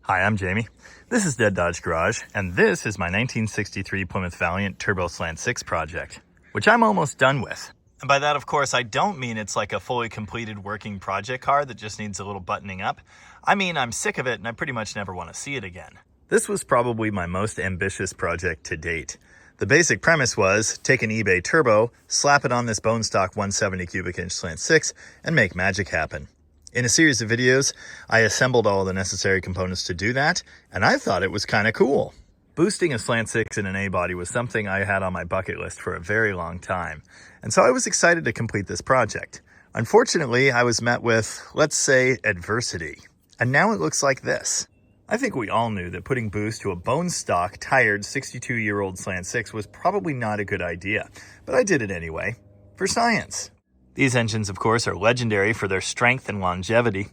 Hi, I'm Jamie. This is Dead Dodge Garage, and this is my 1963 Plymouth Valiant Turbo Slant 6 project, which I'm almost done with. And by that, of course, I don't mean it's like a fully completed working project car that just needs a little buttoning up. I mean, I'm sick of it and I pretty much never want to see it again. This was probably my most ambitious project to date. The basic premise was take an eBay turbo, slap it on this bone stock 170 cubic inch Slant 6, and make magic happen. In a series of videos, I assembled all the necessary components to do that, and I thought it was kind of cool. Boosting a Slant 6 in an A-body was something I had on my bucket list for a very long time, and so I was excited to complete this project. Unfortunately, I was met with, let's say, adversity, and now it looks like this. I think we all knew that putting boost to a bone stock, tired 62-year-old Slant 6 was probably not a good idea, but I did it anyway, for science. These engines, of course, are legendary for their strength and longevity,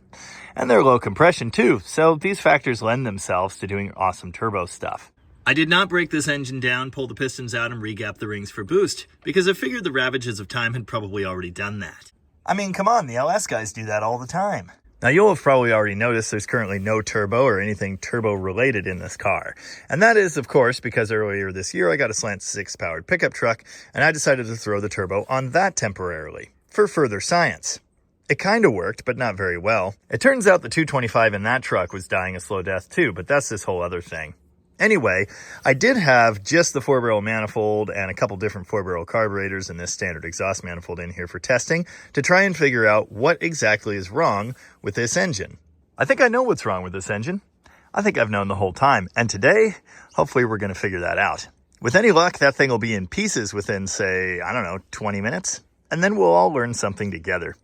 and their low compression too, so these factors lend themselves to doing awesome turbo stuff. I did not break this engine down, pull the pistons out, and regap the rings for boost, because I figured the ravages of time had probably already done that. I mean, come on, the LS guys do that all the time. Now, you'll have probably already noticed there's currently no turbo or anything turbo-related in this car. And that is, of course, because earlier this year I got a Slant 6 powered pickup truck, and I decided to throw the turbo on that temporarily, for further science. It kind of worked, but not very well. It turns out the 225 in that truck was dying a slow death too, but that's this whole other thing. Anyway, I did have just the 4-barrel manifold and a couple different 4-barrel carburetors and this standard exhaust manifold in here for testing to try and figure out what exactly is wrong with this engine. I think I know what's wrong with this engine. I think I've known the whole time, and today, hopefully we're going to figure that out. With any luck, that thing will be in pieces within, say, 20 minutes. And then we'll all learn something together.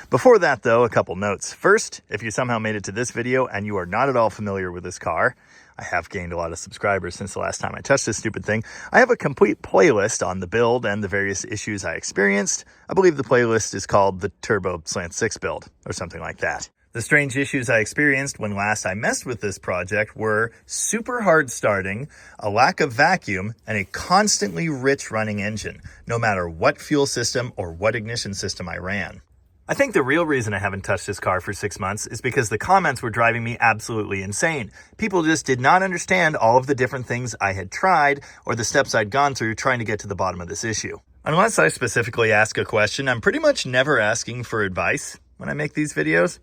Before that, though, a couple notes. First, if you somehow made it to this video and you are not at all familiar with this car, I have gained a lot of subscribers since the last time I touched this stupid thing. I have a complete playlist on the build and the various issues I experienced. I believe the playlist is called the Turbo Slant 6 build, or something like that. The strange issues I experienced when last I messed with this project were super hard starting, a lack of vacuum, and a constantly rich running engine, no matter what fuel system or what ignition system I ran. I think the real reason I haven't touched this car for 6 months is because the comments were driving me absolutely insane. People just did not understand all of the different things I had tried or the steps I'd gone through trying to get to the bottom of this issue. Unless I specifically ask a question, I'm pretty much never asking for advice when I make these videos,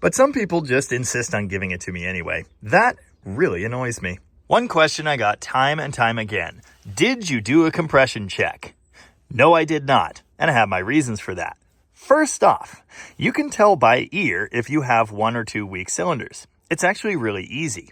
but some people just insist on giving it to me anyway. That really annoys me. One question I got time and time again: did you do a compression check? No, I did not, and I have my reasons for that. First off, you can tell by ear if you have 1 or 2 weak cylinders. It's actually really easy.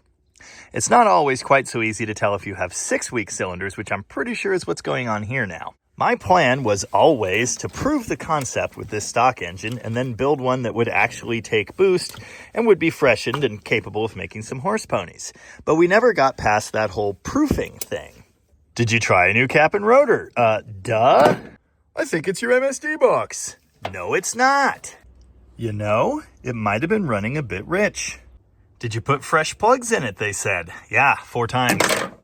It's not always quite so easy to tell if you have 6 weak cylinders, which I'm pretty sure is what's going on here now. My plan was always to prove the concept with this stock engine and then build one that would actually take boost and would be freshened and capable of making some horse ponies. But we never got past that whole proofing thing. Did you try a new cap and rotor? Duh. I think it's your MSD box. No, it's not. You know, it might have been running a bit rich. Did you put fresh plugs in it, they said. Yeah, 4 times.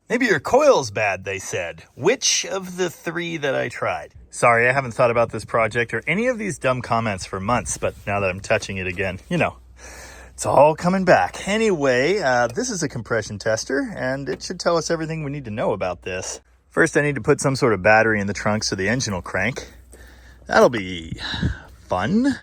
Maybe your coil's bad, they said. Which of the 3 that I tried? Sorry, I haven't thought about this project or any of these dumb comments for months, but now that I'm touching it again, it's all coming back. Anyway, this is a compression tester, and it should tell us everything we need to know about this. First, I need to put some sort of battery in the trunk so the engine will crank. That'll be fun.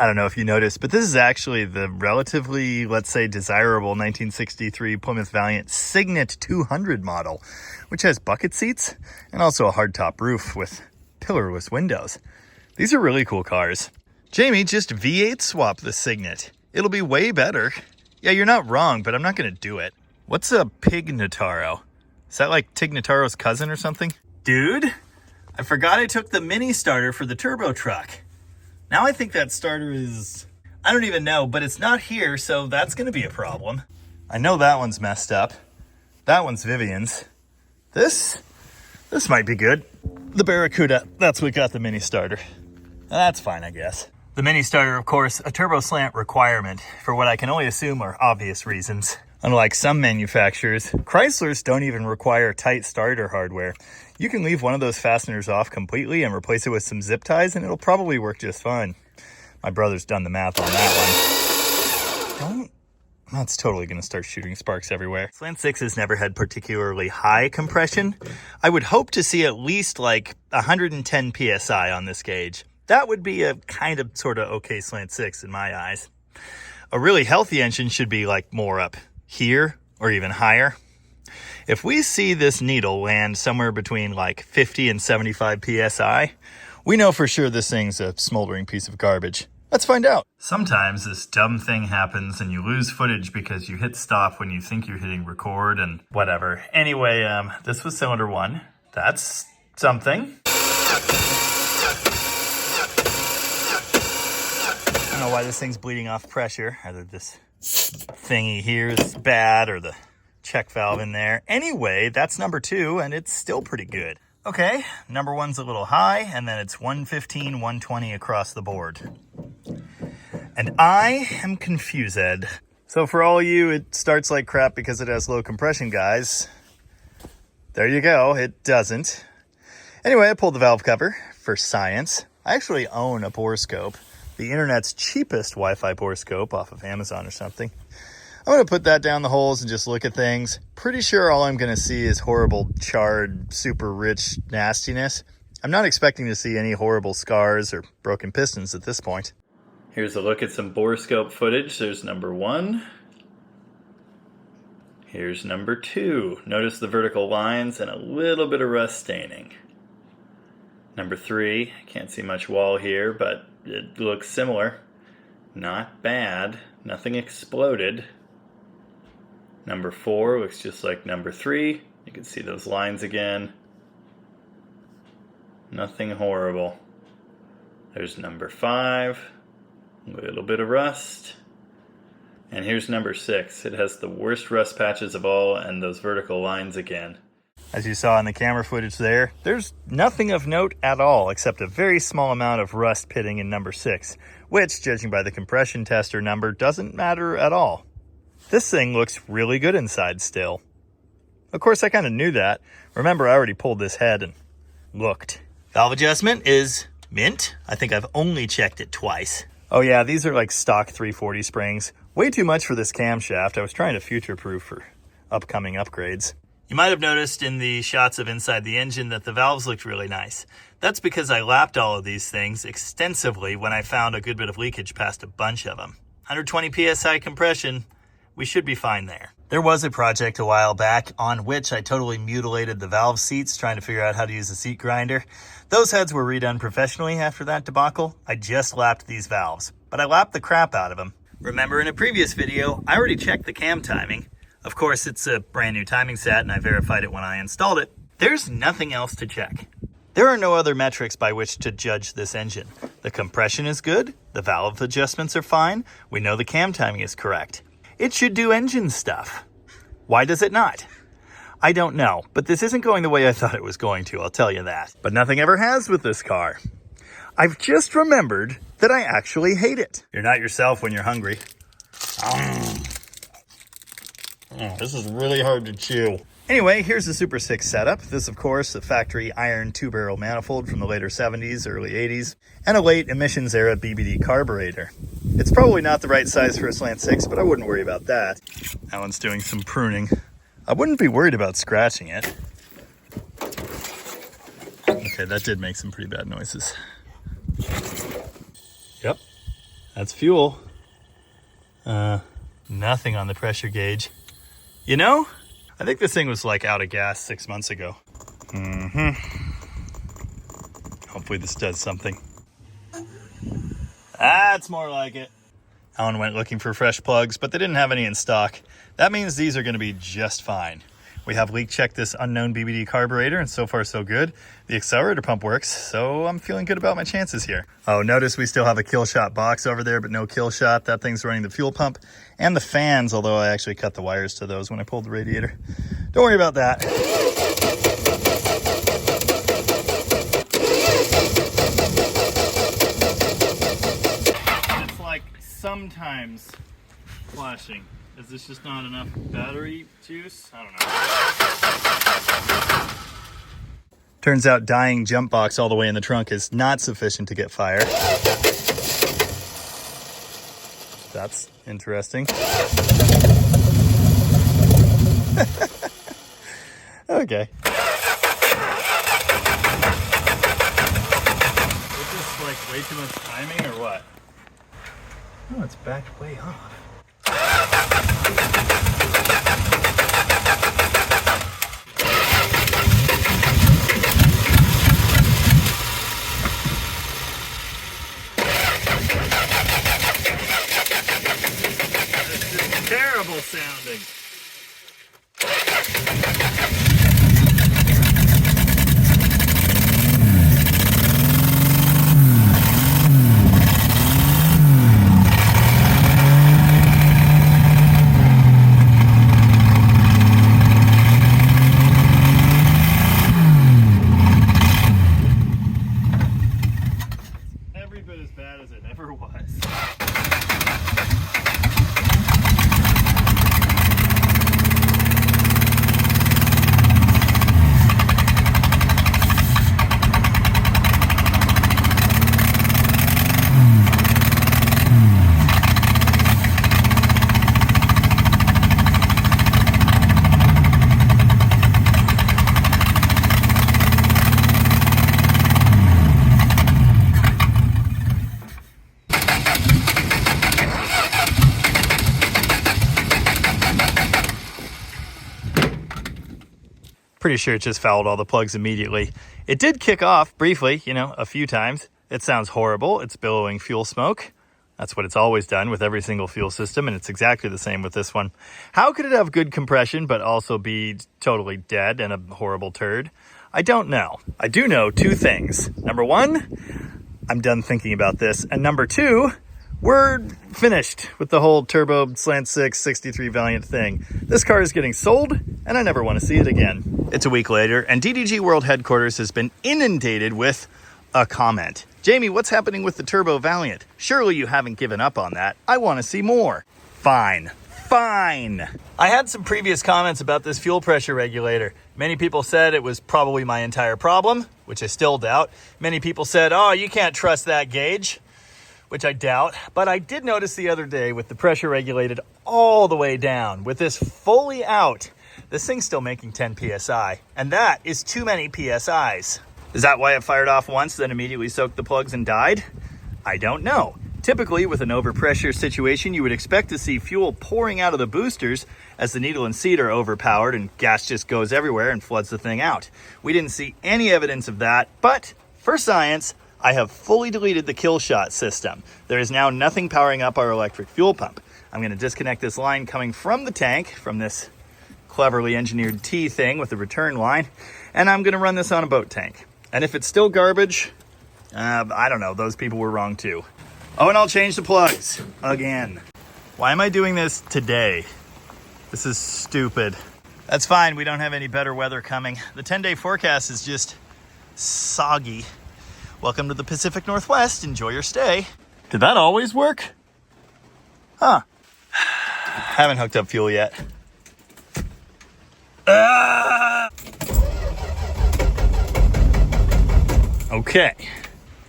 I don't know if you noticed, but this is actually the relatively, let's say, desirable 1963 Plymouth Valiant Signet 200 model, which has bucket seats and also a hardtop roof with pillarless windows. These are really cool cars. Jamie, just V8 swap the Signet. It'll be way better. Yeah, you're not wrong, but I'm not going to do it. What's a Pig Notaro? Is that like Tig Notaro's cousin or something? Dude, I forgot I took the mini starter for the turbo truck. Now I think that starter is, I don't even know, but it's not here, so that's going to be a problem. I know that one's messed up. That one's Vivian's. This might be good. The Barracuda, that's what got the mini starter. That's fine, I guess. The mini starter, of course, a turbo slant requirement for what I can only assume are obvious reasons. Unlike some manufacturers, Chryslers don't even require tight starter hardware. You can leave one of those fasteners off completely and replace it with some zip ties and it'll probably work just fine. My brother's done the math on that one. That's totally going to start shooting sparks everywhere. Slant 6 has never had particularly high compression. I would hope to see at least like 110 PSI on this gauge. That would be a kind of sort of okay Slant 6 in my eyes. A really healthy engine should be like more up here or even higher. If we see this needle land somewhere between like 50 and 75 PSI, we know for sure this thing's a smoldering piece of garbage. Let's find out. Sometimes this dumb thing happens and you lose footage because you hit stop when you think you're hitting record and whatever. Anyway, this was cylinder 1. That's something. I don't know why this thing's bleeding off pressure. Either this thingy here is bad or the check valve in there. Anyway, that's number 2 and it's still pretty good. Okay, number 1's a little high and then it's 115, 120 across the board. And I am confused. So for all you, it starts like crap because it has low compression, guys. There you go, it doesn't. Anyway, I pulled the valve cover for science. I actually own a Borescope, the internet's cheapest Wi-Fi Borescope off of Amazon or something. I'm going to put that down the holes and just look at things. Pretty sure all I'm going to see is horrible, charred, super rich nastiness. I'm not expecting to see any horrible scars or broken pistons at this point. Here's a look at some Borescope footage. There's number 1. Here's number 2. Notice the vertical lines and a little bit of rust staining. Number 3, can't see much wall here, but it looks similar. Not bad. Nothing exploded. Number 4 looks just like number 3. You can see those lines again. Nothing horrible. There's number 5. A little bit of rust. And here's number 6. It has the worst rust patches of all and those vertical lines again. As you saw in the camera footage there, there's nothing of note at all except a very small amount of rust pitting in number 6, which, judging by the compression tester number, doesn't matter at all. This thing looks really good inside still. Of course, I kind of knew that. Remember, I already pulled this head and looked. Valve adjustment is mint. I think I've only checked it twice. Oh yeah, these are like stock 340 springs. Way too much for this camshaft. I was trying to future-proof for upcoming upgrades. You might have noticed in the shots of inside the engine that the valves looked really nice. That's because I lapped all of these things extensively when I found a good bit of leakage past a bunch of them. 120 PSI compression, we should be fine there. There was a project a while back on which I totally mutilated the valve seats trying to figure out how to use a seat grinder. Those heads were redone professionally after that debacle. I just lapped these valves, but I lapped the crap out of them. Remember in a previous video, I already checked the cam timing. Of course, it's a brand new timing set and I verified it when I installed it. There's nothing else to check. There are no other metrics by which to judge this engine. The compression is good, the valve adjustments are fine, we know the cam timing is correct. It should do engine stuff. Why does it not? I don't know, but this isn't going the way I thought it was going to, I'll tell you that. But nothing ever has with this car. I've just remembered that I actually hate it. You're not yourself when you're hungry. This is really hard to chew. Anyway, here's the Super 6 setup. This, of course, a factory iron 2-barrel manifold from the later 70s, early 80s, and a late emissions era BBD carburetor. It's probably not the right size for a Slant 6, but I wouldn't worry about that. Alan's doing some pruning. I wouldn't be worried about scratching it. Okay, that did make some pretty bad noises. Yep, that's fuel. Nothing on the pressure gauge. You know, I think this thing was like out of gas 6 months ago. Hopefully this does something. That's more like it. Alan went looking for fresh plugs, but they didn't have any in stock. That means these are going to be just fine. We have leak checked this unknown BBD carburetor, and so far so good. The accelerator pump works, so I'm feeling good about my chances here. Oh, notice we still have a kill shot box over there, but no kill shot. That thing's running the fuel pump and the fans, although I actually cut the wires to those when I pulled the radiator. Don't worry about that. It's like sometimes flashing. Is this just not enough battery juice? I don't know. Turns out dying jump box all the way in the trunk is not sufficient to get fire. That's interesting. Okay. Is this like way too much timing or what? Oh, it's backed way off. This is terrible sounding. Every bit as bad as it ever was. Pretty sure it just fouled all the plugs immediately. It did kick off briefly, you know, a few times. It sounds horrible. It's billowing fuel smoke. That's what it's always done with every single fuel system, and it's exactly the same with this one. How could it have good compression but also be totally dead and a horrible turd? I don't know. I do know two things. Number one, I'm done thinking about this. And number two, we're finished with the whole turbo Slant 6 63 Valiant thing. This car is getting sold, and I never want to see it again. It's a week later, and DDG World Headquarters has been inundated with a comment. Jamie, what's happening with the turbo Valiant? Surely you haven't given up on that. I want to see more. Fine. Fine. I had some previous comments about this fuel pressure regulator. Many people said it was probably my entire problem, which I still doubt. Many people said, oh, you can't trust that gauge, which I doubt. But I did notice the other day with the pressure regulated all the way down, with this fully out, this thing's still making 10 PSI, and that is too many PSIs. Is that why it fired off once, then immediately soaked the plugs and died? I don't know. Typically, with an overpressure situation, you would expect to see fuel pouring out of the boosters as the needle and seat are overpowered and gas just goes everywhere and floods the thing out. We didn't see any evidence of that, but for science, I have fully deleted the kill shot system. There is now nothing powering up our electric fuel pump. I'm going to disconnect this line coming from the tank, from this cleverly engineered T thing with the return line, and I'm going to run this on a boat tank. And if it's still garbage, I don't know, those people were wrong too. Oh, and I'll change the plugs again. Why am I doing this today? This is stupid. That's fine, we don't have any better weather coming. The 10-day forecast is just soggy. Welcome to the Pacific Northwest, enjoy your stay. Did that always work? Huh. Haven't hooked up fuel yet. Okay.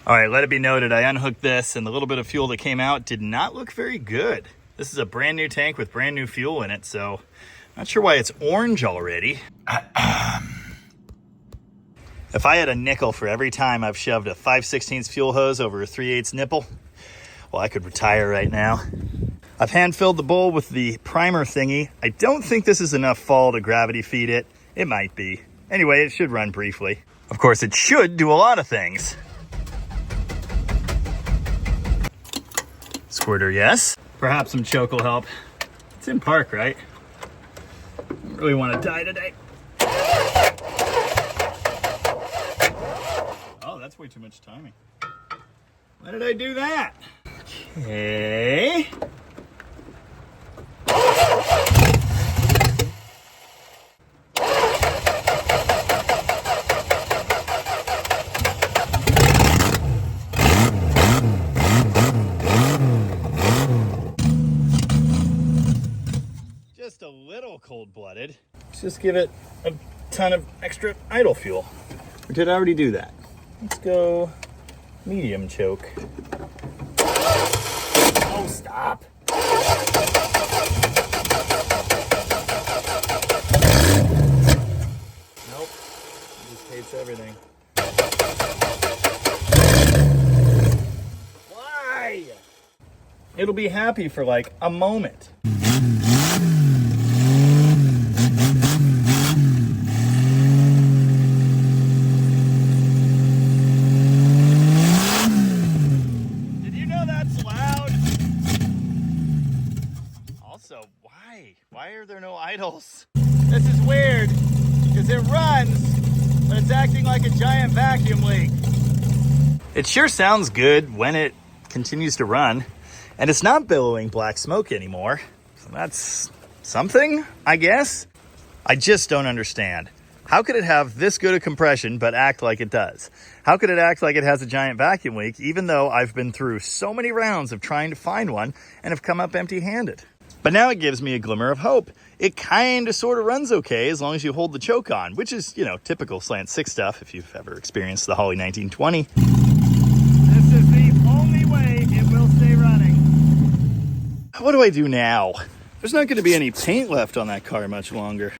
All right, let it be noted, I unhooked this, and the little bit of fuel that came out did not look very good. This is a brand new tank with brand new fuel in it, so not sure why it's orange already. If I had a nickel for every time I've shoved a 5/16 fuel hose over a 3/8 nipple, well, I could retire right now. I've hand-filled the bowl with the primer thingy. I don't think this is enough fall to gravity feed it. It might be. Anyway, it should run briefly. Of course, it should do a lot of things. Squirter, yes. Perhaps some choke will help. It's in park, right? I don't really want to die today. Oh, that's way too much timing. Why did I do that? Okay. Just a little cold-blooded. Let's just give it a ton of extra idle fuel. Or did I already do that? Let's go medium choke. Oh, stop. loose everything. Why? It'll be happy for like a moment. Did you know that's loud? Also, why? Why are there no idles? This is weird, because it runs, but it's acting like a giant vacuum leak. It sure sounds good when it continues to run, and it's not billowing black smoke anymore. So that's something, I guess. I just don't understand. How could it have this good a compression but act like it does? How could it act like it has a giant vacuum leak, even though I've been through so many rounds of trying to find one and have come up empty-handed? But now it gives me a glimmer of hope. It kind of sort of runs okay as long as you hold the choke on, which is, you know, typical Slant 6 stuff if you've ever experienced the Holley 1920. This is the only way it will stay running. What do I do now? There's not going to be any paint left on that car much longer.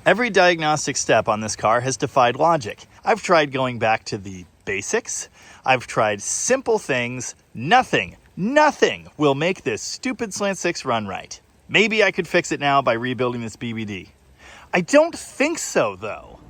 Every diagnostic step on this car has defied logic. I've tried going back to the basics. I've tried simple things. Nothing will make this stupid Slant 6 run right. Maybe I could fix it now by rebuilding this BBD. I don't think so, though.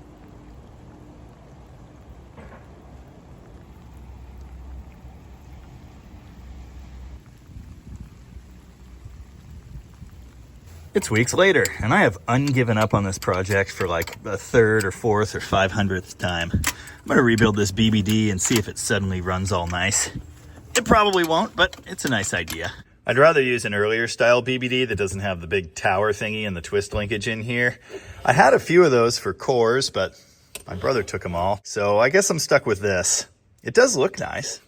It's weeks later, and I have ungiven up on this project for like the third or fourth or 500th time. I'm gonna rebuild this BBD and see if it suddenly runs all nice. It probably won't, but it's a nice idea. I'd rather use an earlier style BBD that doesn't have the big tower thingy and the twist linkage in here. I had a few of those for cores, but my brother took them all, so I guess I'm stuck with this. It does look nice.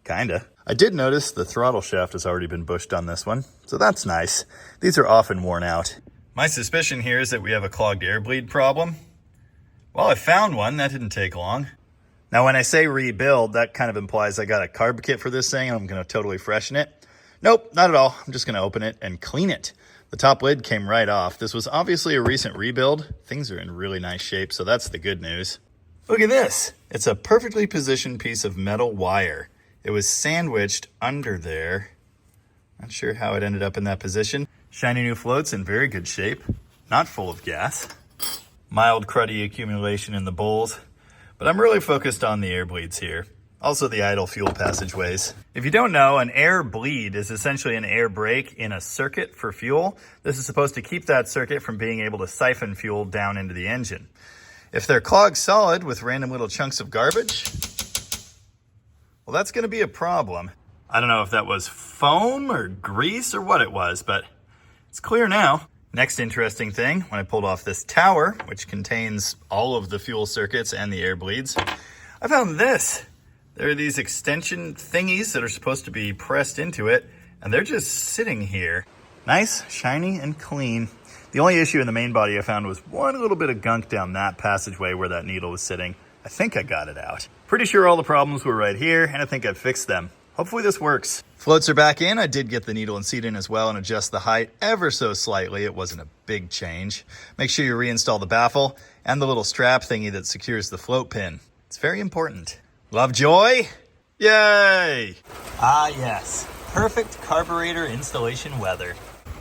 Kinda. I did notice the throttle shaft has already been bushed on this one, so that's nice. These are often worn out. My suspicion here is that we have a clogged air bleed problem. Well, I found one. That didn't take long. Now, when I say rebuild, that kind of implies I got a carb kit for this thing and I'm going to totally freshen it. Nope, not at all. I'm just going to open it and clean it. The top lid came right off. This was obviously a recent rebuild. Things are in really nice shape, so that's the good news. Look at this. It's a perfectly positioned piece of metal wire. It was sandwiched under there. Not sure how it ended up in that position. Shiny new floats in very good shape. Not full of gas. Mild cruddy accumulation in the bowls. But I'm really focused on the air bleeds here. Also the idle fuel passageways. If you don't know, an air bleed is essentially an air brake in a circuit for fuel. This is supposed to keep that circuit from being able to siphon fuel down into the engine. If they're clogged solid with random little chunks of garbage, well, that's going to be a problem. I don't know if that was foam or grease or what it was, but it's clear now. Next interesting thing, when I pulled off this tower, which contains all of the fuel circuits and the air bleeds, I found this. There are these extension thingies that are supposed to be pressed into it, and they're just sitting here. Nice, shiny, and clean. The only issue in the main body I found was one little bit of gunk down that passageway where that needle was sitting. I think I got it out. Pretty sure all the problems were right here, and I think I've fixed them. Hopefully this works. Floats are back in. I did get the needle and seat in as well and adjust the height ever so slightly. It wasn't a big change. Make sure you reinstall the baffle and the little strap thingy that secures the float pin. It's very important. Lovejoy? Yay! Ah, yes. Perfect carburetor installation weather.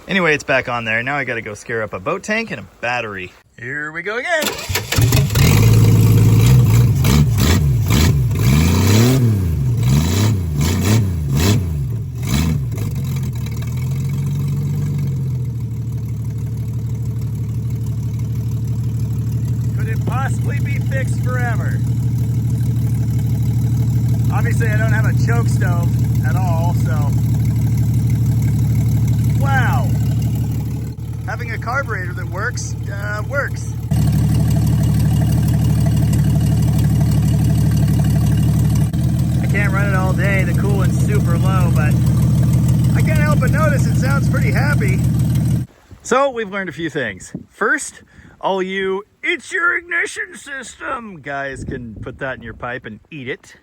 Anyway, it's back on there. Now I gotta go scare up a boat tank and a battery. Here we go again. Could it possibly be fixed forever? Obviously, I don't have a choke stove at all, so... Wow! Having a carburetor that works, works. I can't run it all day, the coolant's super low, but I can't help but notice it sounds pretty happy. So, we've learned a few things. First, all you It's your ignition system. Guys can put that in your pipe and eat it.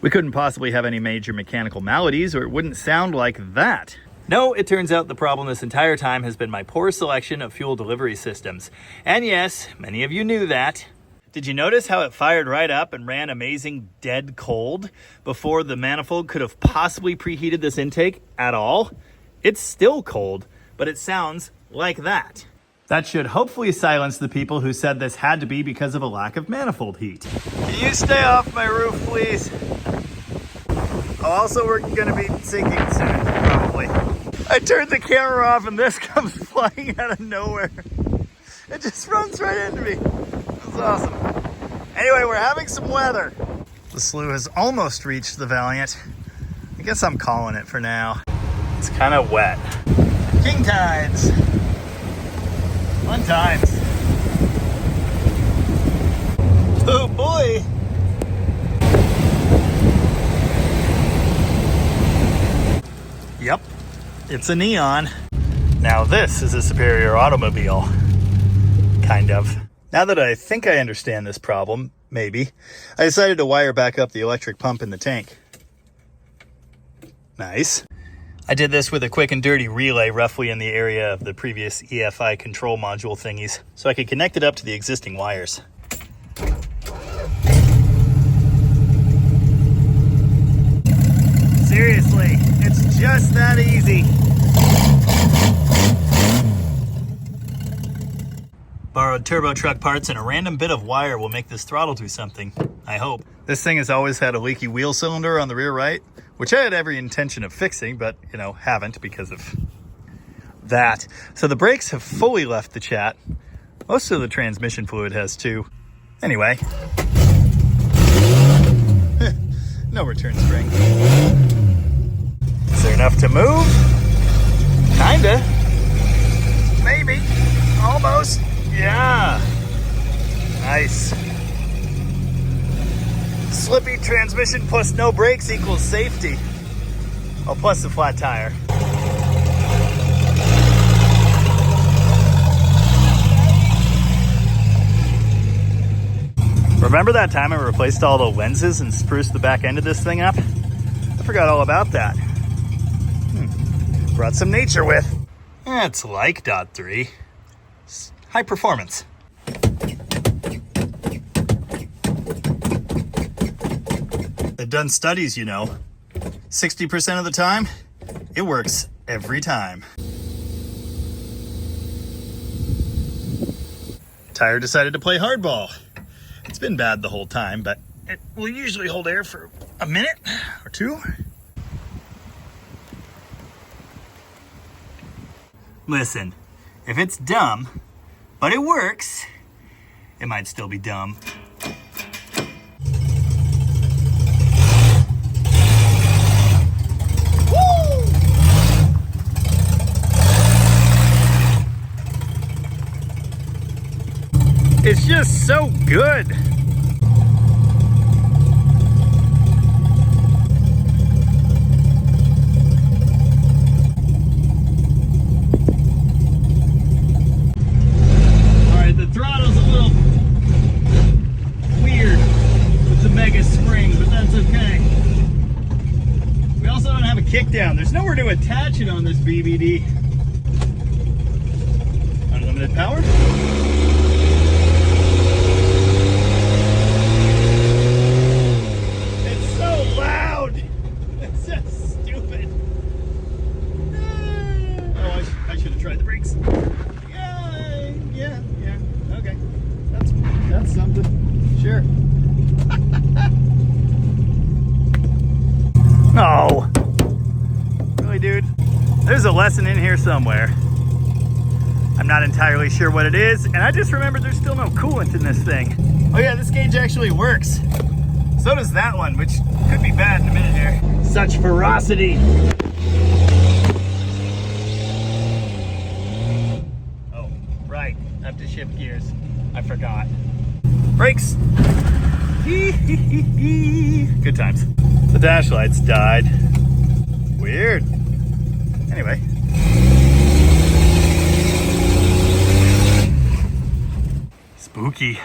We couldn't possibly have any major mechanical maladies or it wouldn't sound like that. No, it turns out the problem this entire time has been my poor selection of fuel delivery systems. And yes, many of you knew that. Did you notice how it fired right up and ran amazing dead cold before the manifold could have possibly preheated this intake at all? It's still cold, but it sounds like that. That should hopefully silence the people who said this had to be because of a lack of manifold heat. Can you stay off my roof, please? Oh, also, we're gonna be sinking soon, probably. I turned the camera off and this comes flying out of nowhere. It just runs right into me. That's awesome. Anyway, we're having some weather. The slough has almost reached the Valiant. I guess I'm calling it for now. It's kind of wet. King tides. Fun times. Oh boy. Yep, it's a neon. Now this is a superior automobile. Kind of. Now that I think I understand this problem, maybe, I decided to wire back up the electric pump in the tank. Nice. I did this with a quick and dirty relay roughly in the area of the previous EFI control module thingies, so I could connect it up to the existing wires. Seriously, it's just that easy. Borrowed turbo truck parts and a random bit of wire will make this throttle do something, I hope. This thing has always had a leaky wheel cylinder on the rear right, which I had every intention of fixing, but, haven't because of that. So the brakes have fully left the chat. Most of the transmission fluid has too. Anyway. No return spring. Is there enough to move? Kinda. Maybe. Almost. Yeah. Nice. Slippy transmission plus no brakes equals safety. Oh, plus the flat tire. Remember that time I replaced all the lenses and spruced the back end of this thing up? I forgot all about that. Brought some nature with. It's like Dot 3. High performance. They've done studies, 60% of the time, it works every time. Tire decided to play hardball. It's been bad the whole time, but it will usually hold air for a minute or two. Listen, if it's dumb, but it works, it might still be dumb. Woo! It's just so good. Throttle's a little weird with the mega spring, but that's okay. We also don't have a kickdown. There's nowhere to attach it on this BBD. Unlimited power. It's so loud. It's so stupid. Oh, I should have tried the brakes. Yeah. Okay, that's something. Sure. Oh, really, dude? There's a lesson in here somewhere. I'm not entirely sure what it is, and I just remembered there's still no coolant in this thing. Oh yeah, this gauge actually works. So does that one, which could be bad in a minute here. Such ferocity. Oh, right. I have to shift gears. I forgot. Brakes. Good times. The dash lights died. Weird. Anyway. spooky.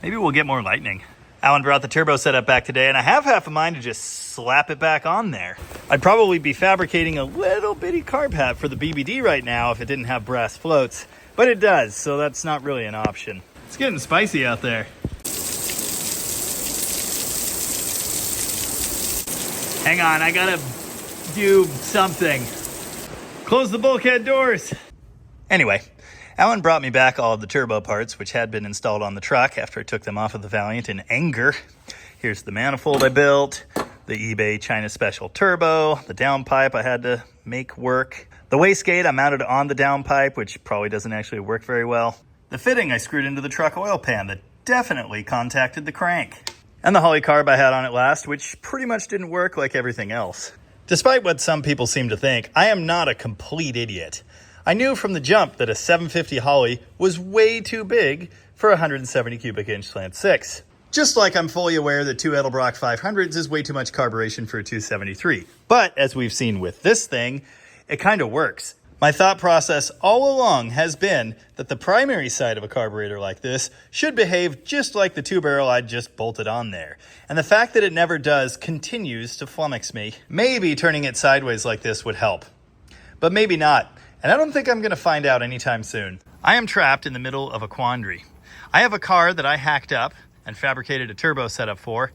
Maybe we'll get more lightning. Alan brought the turbo setup back today, and I have half a mind to just slap it back on there. I'd probably be fabricating a little bitty carb hat for the BBD right now if it didn't have brass floats, but it does, so that's not really an option. It's getting spicy out there. Hang on, I gotta do something. Close the bulkhead doors. Anyway, Alan brought me back all of the turbo parts, which had been installed on the truck after I took them off of the Valiant in anger. Here's the manifold I built, the eBay China Special turbo, the downpipe I had to make work, the wastegate I mounted on the downpipe, which probably doesn't actually work very well, the fitting I screwed into the truck oil pan that definitely contacted the crank, and the Holley carb I had on it last, which pretty much didn't work like everything else. Despite what some people seem to think, I am not a complete idiot. I knew from the jump that a 750 Holley was way too big for a 170 cubic inch Slant 6. Just like I'm fully aware that 2 Edelbrock 500s is way too much carburation for a 273. But as we've seen with this thing, it kind of works. My thought process all along has been that the primary side of a carburetor like this should behave just like the 2-barrel I just bolted on there. And the fact that it never does continues to flummox me. Maybe turning it sideways like this would help, but maybe not. And I don't think I'm going to find out anytime soon. I am trapped in the middle of a quandary. I have a car that I hacked up and fabricated a turbo setup for,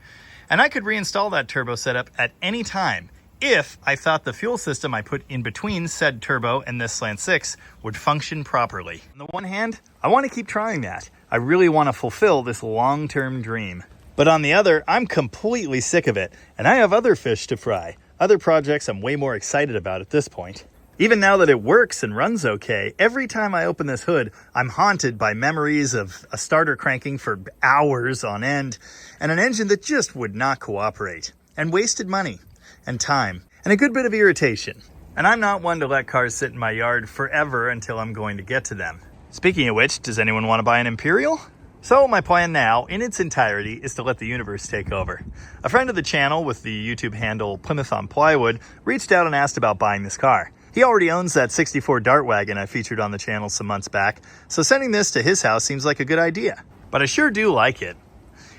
and I could reinstall that turbo setup at any time if I thought the fuel system I put in between said turbo and this Slant 6 would function properly. On the one hand, I want to keep trying that. I really want to fulfill this long-term dream. But on the other, I'm completely sick of it, and I have other fish to fry. Other projects I'm way more excited about at this point. Even now that it works and runs okay, every time I open this hood, I'm haunted by memories of a starter cranking for hours on end, and an engine that just would not cooperate, and wasted money, and time, and a good bit of irritation. And I'm not one to let cars sit in my yard forever until I'm going to get to them. Speaking of which, does anyone want to buy an Imperial? So my plan now, in its entirety, is to let the universe take over. A friend of the channel with the YouTube handle Plymouth on Plywood reached out and asked about buying this car. He already owns that 64 Dart wagon I featured on the channel some months back, so sending this to his house seems like a good idea. But I sure do like it.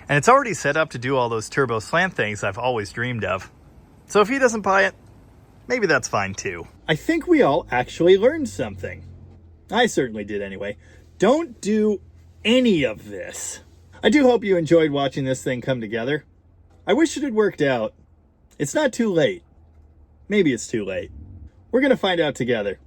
And it's already set up to do all those turbo slant things I've always dreamed of. So if he doesn't buy it, maybe that's fine too. I think we all actually learned something. I certainly did anyway. Don't do any of this. I do hope you enjoyed watching this thing come together. I wish it had worked out. It's not too late. Maybe it's too late. We're going to find out together.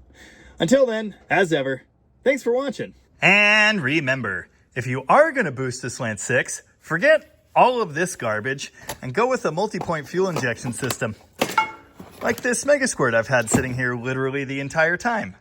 Until then, as ever, thanks for watching. And remember, if you are going to boost the Slant 6, forget all of this garbage and go with a multi-point fuel injection system. Like this Mega Squirt I've had sitting here literally the entire time.